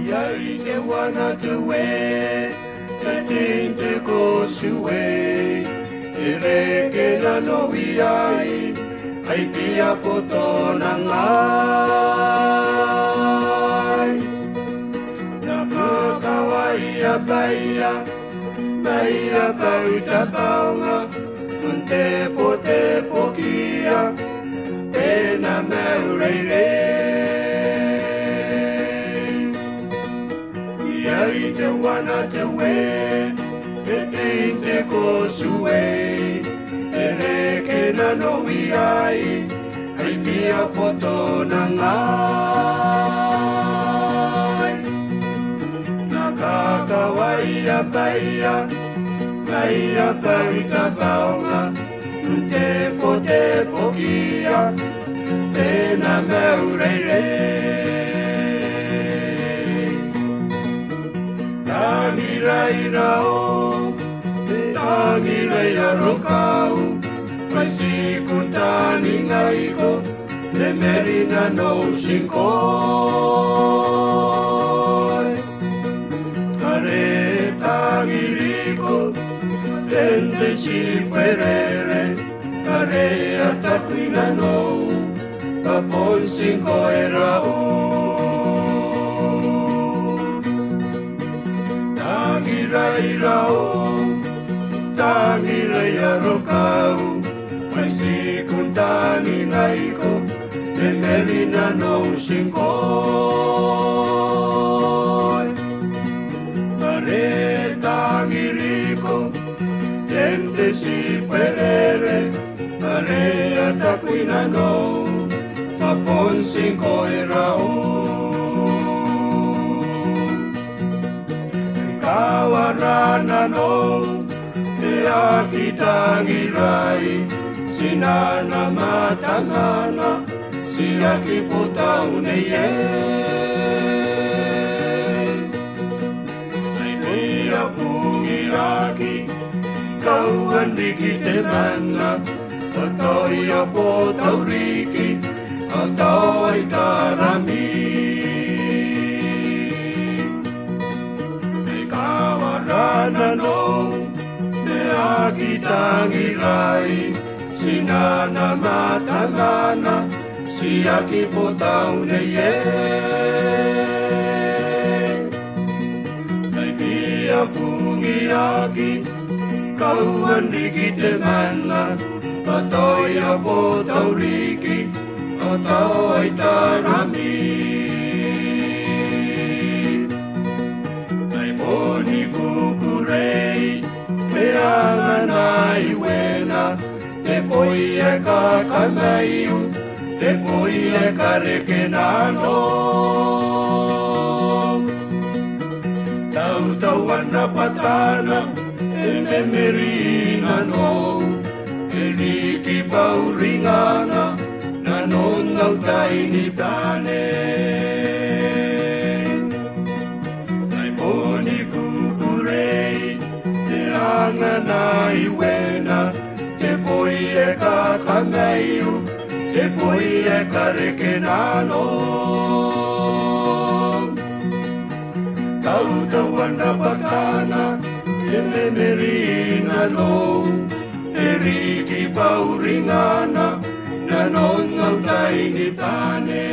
Yai te wana te we, te tin te ko suwe, e reke na nowi ai pia poto na ngai. Nakakawai a baia, baia bau ta baunga, un te po kia, pena meu rei rei. Iai te wana te we, e tein te ko suwe, e reke na nowi ai pia poto na ngai. Nakakawai a baia, baia bau ta baunga, te po kia, pena meu rei rei. Tangi rai rao, tangi rai arokau, mai siku tani ngai ko, le merina no sinkoi. Kare tangi riko, tente si perere, Karea takuina no, kapon cinco erao. Tangirai rao, tangirai arokau, mai si kuntani naiko, te merina no cinco. Kare tangiriko, tente si perere, Area takuina no, kapon cinco erao. Kawarana no, te aki tangirai, sinana matangana, si aki putau neye. Ai pia pungi aki, kauan diki te mana, Toia po tauriki, atoi tarami. Me kawarana no, me aki tangirai, sinana matangana, si aki po tauneye. Mai pia pungi aki, kauan diki te mana, Atoia po tauriki, atoi tarami. Ai poni kukurei, me anganai wena, te poi e kakanaiu, te poi e karekenano. Tau wana patana, e memerina no, Riki pauringana, nanonau taini tane. Ai poni kukurei, te anganai wena, te poi e kakanaiu, te poi e karekenano. Tau wana patana, e memerina no, Riki pauringana, nanonau taini pane.